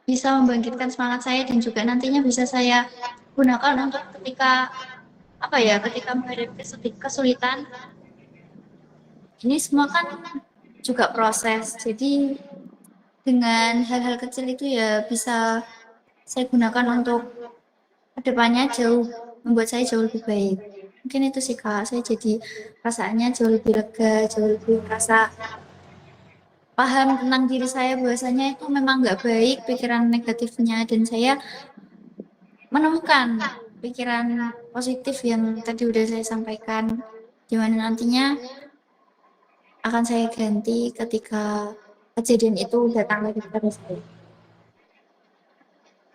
bisa membangkitkan semangat saya dan juga nantinya bisa saya gunakan untuk ketika apa ya, ketika menghadapi kesulitan. Ini semua kan juga proses. Jadi dengan hal-hal kecil itu ya bisa saya gunakan untuk kedepannya jauh membuat saya jauh lebih baik. Mungkin itu sih Kak, saya jadi perasaannya jauh lebih lega, jauh lebih merasa paham tentang diri saya bahwasanya itu memang nggak baik pikiran negatifnya dan saya menemukan pikiran positif yang tadi udah saya sampaikan, di mana nantinya akan saya ganti ketika kejadian itu datang lagi kepada saya.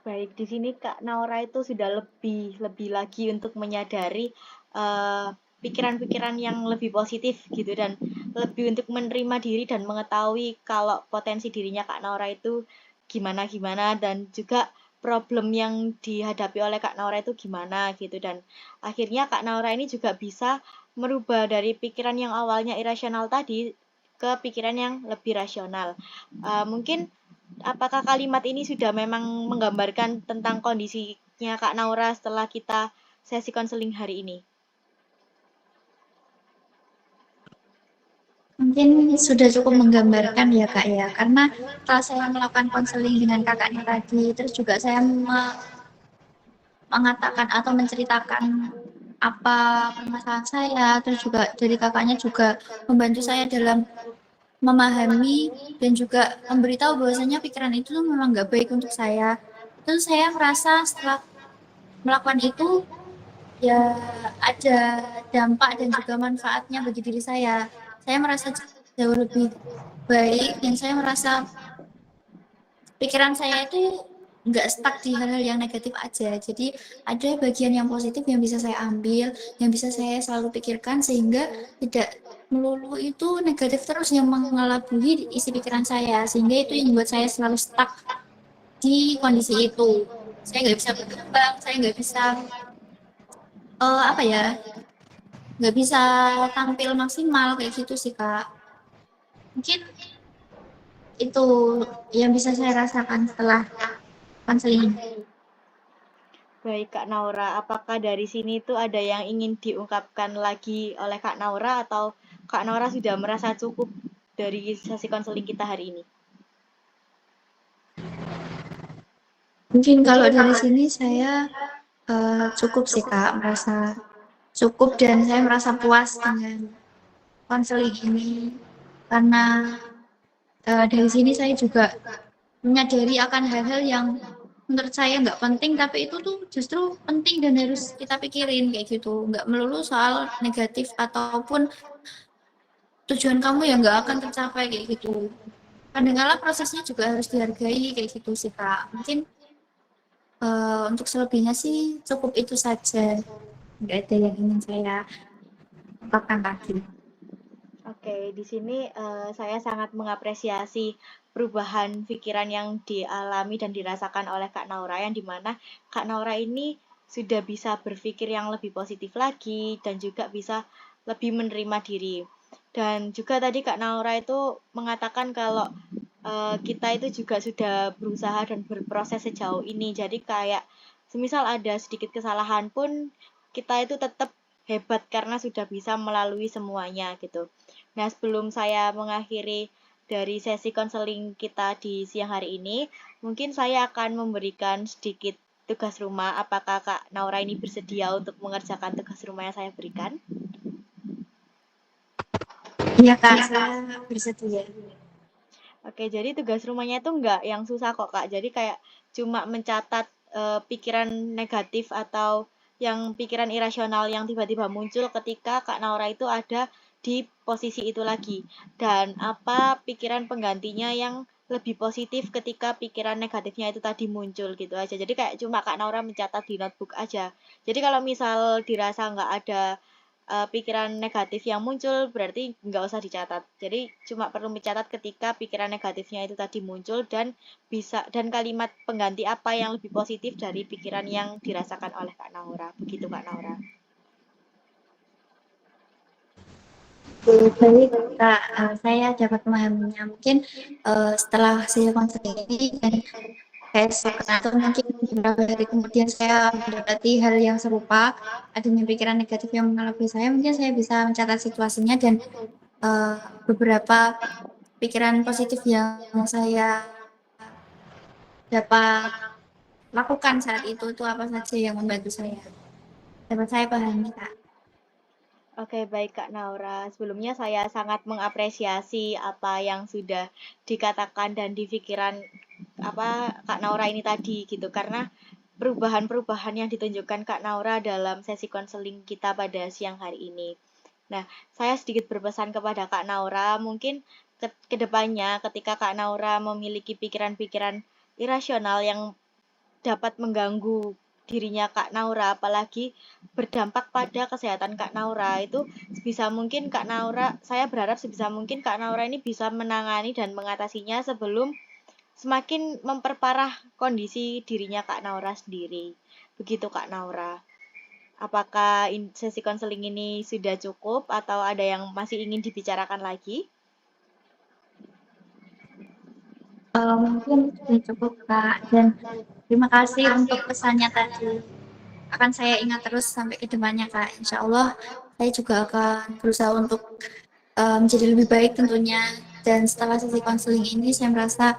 Baik, di sini Kak Naura itu sudah lebih lagi untuk menyadari eh, pikiran-pikiran yang lebih positif gitu dan lebih untuk menerima diri dan mengetahui kalau potensi dirinya Kak Naura itu gimana-gimana dan juga problem yang dihadapi oleh Kak Naura itu gimana gitu dan akhirnya Kak Naura ini juga bisa merubah dari pikiran yang awalnya irasional tadi ke pikiran yang lebih rasional. Mungkin apakah kalimat ini sudah memang menggambarkan tentang kondisinya Kak Naura setelah kita sesi konseling hari ini? Mungkin sudah cukup menggambarkan ya Kak ya, karena setelah saya melakukan konseling dengan kakaknya tadi, terus juga saya mengatakan atau menceritakan apa permasalahan saya, terus juga dari kakaknya juga membantu saya dalam memahami dan juga memberitahu bahwasanya pikiran itu tuh memang nggak baik untuk saya. Terus saya merasa setelah melakukan itu ya ada dampak dan juga manfaatnya bagi diri saya. Saya merasa jauh lebih baik dan saya merasa pikiran saya itu nggak stuck di hal-hal yang negatif aja. Jadi ada bagian yang positif yang bisa saya ambil, yang bisa saya selalu pikirkan sehingga tidak melulu itu negatif terus yang mengelabui isi pikiran saya. Sehingga itu yang membuat saya selalu stuck di kondisi itu. Saya nggak bisa berkembang, saya nggak bisa apa ya, nggak bisa tampil maksimal kayak gitu sih Kak. Mungkin itu yang bisa saya rasakan setelah konseling. Baik Kak Naura, apakah dari sini tuh ada yang ingin diungkapkan lagi oleh Kak Naura atau Kak Naura sudah merasa cukup dari sesi konseling kita hari ini? Mungkin kalau dari sini saya cukup sih Kak, merasa cukup dan saya merasa puas dengan konseling ini karena dari sini saya juga menyadari akan hal-hal yang menurut saya nggak penting, tapi itu tuh justru penting dan harus kita pikirin kayak gitu. Nggak melulu soal negatif ataupun tujuan kamu yang nggak akan tercapai kayak gitu. Kadang-kala prosesnya juga harus dihargai kayak gitu sih Kak. Mungkin untuk selebihnya sih cukup itu saja. Nggak ada yang ingin saya ungkapkan lagi. Oke, di sini saya sangat mengapresiasi perubahan pikiran yang dialami dan dirasakan oleh Kak Naura, yang dimana Kak Naura ini sudah bisa berpikir yang lebih positif lagi dan juga bisa lebih menerima diri. Dan juga tadi Kak Naura itu mengatakan kalau kita itu juga sudah berusaha dan berproses sejauh ini. Jadi kayak semisal ada sedikit kesalahan pun kita itu tetap hebat karena sudah bisa melalui semuanya gitu. Nah, sebelum saya mengakhiri dari sesi konseling kita di siang hari ini, mungkin saya akan memberikan sedikit tugas rumah. Apakah Kak Naura ini bersedia untuk mengerjakan tugas rumah yang saya berikan? Iya Kak, saya bersedia. Oke, jadi tugas rumahnya itu enggak yang susah kok, Kak. Jadi kayak cuma mencatat pikiran negatif atau yang pikiran irasional yang tiba-tiba muncul ketika Kak Naura itu ada di posisi itu lagi. Dan apa pikiran penggantinya yang lebih positif ketika pikiran negatifnya itu tadi muncul gitu aja. Jadi kayak cuma Kak Naura mencatat di notebook aja. Jadi kalau misal dirasa nggak ada pikiran negatif yang muncul berarti nggak usah dicatat. Jadi cuma perlu mencatat ketika pikiran negatifnya itu tadi muncul dan bisa dan kalimat pengganti apa yang lebih positif dari pikiran yang dirasakan oleh Kak Naura. Begitu Kak Naura. Baik Kak, saya dapat memahaminya. Mungkin setelah saya konseling ini dan besok atau mungkin beberapa hari kemudian saya mendapati hal yang serupa, adanya pikiran negatif yang mengalami saya, mungkin saya bisa mencatat situasinya dan uh, beberapa pikiran positif yang saya dapat lakukan saat itu apa saja yang membantu saya. Dapat saya pahami Kak. Oke, baik Kak Naura. Sebelumnya saya sangat mengapresiasi apa yang sudah dikatakan dan di pikiran apa Kak Naura ini tadi gitu karena perubahan-perubahan yang ditunjukkan Kak Naura dalam sesi konseling kita pada siang hari ini. Nah, saya sedikit berpesan kepada Kak Naura, mungkin ke depannya ketika Kak Naura memiliki pikiran-pikiran irasional yang dapat mengganggu dirinya Kak Naura, apalagi berdampak pada kesehatan Kak Naura, itu sebisa mungkin Kak Naura, saya berharap sebisa mungkin Kak Naura ini bisa menangani dan mengatasinya sebelum semakin memperparah kondisi dirinya Kak Naura sendiri. Begitu Kak Naura. Apakah sesi konseling ini sudah cukup atau ada yang masih ingin dibicarakan lagi? Mungkin sudah cukup Kak dan terima kasih untuk pesannya tadi. Akan saya ingat terus sampai ke depannya Kak. Insya Allah saya juga akan berusaha untuk menjadi lebih baik tentunya. Dan setelah sesi konseling ini saya merasa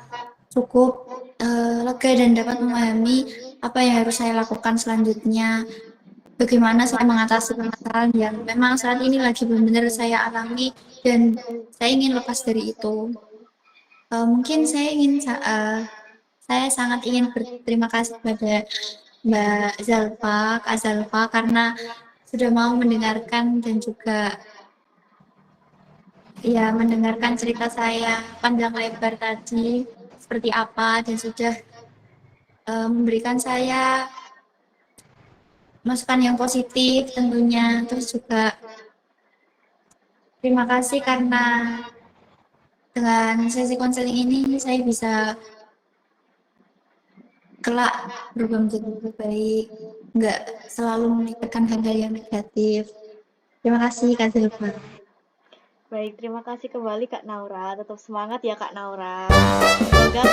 cukup lega dan dapat memahami apa yang harus saya lakukan selanjutnya. Bagaimana saya mengatasi permasalahan yang memang saat ini lagi benar-benar saya alami dan saya ingin lepas dari itu. Mungkin saya sangat ingin berterima kasih kepada Mbak Zalfa, Kak Zalfa, karena sudah mau mendengarkan dan juga ya mendengarkan cerita saya panjang lebar tadi seperti apa dan sudah memberikan saya masukan yang positif tentunya. Terus juga terima kasih karena dengan sesi konseling ini saya bisa kelak berubah menjadi lebih baik, nggak selalu memikirkan hal-hal yang negatif. Terima kasih Kak Zilfa. Baik, terima kasih kembali Kak Naura. Tetap semangat ya Kak Naura. Semoga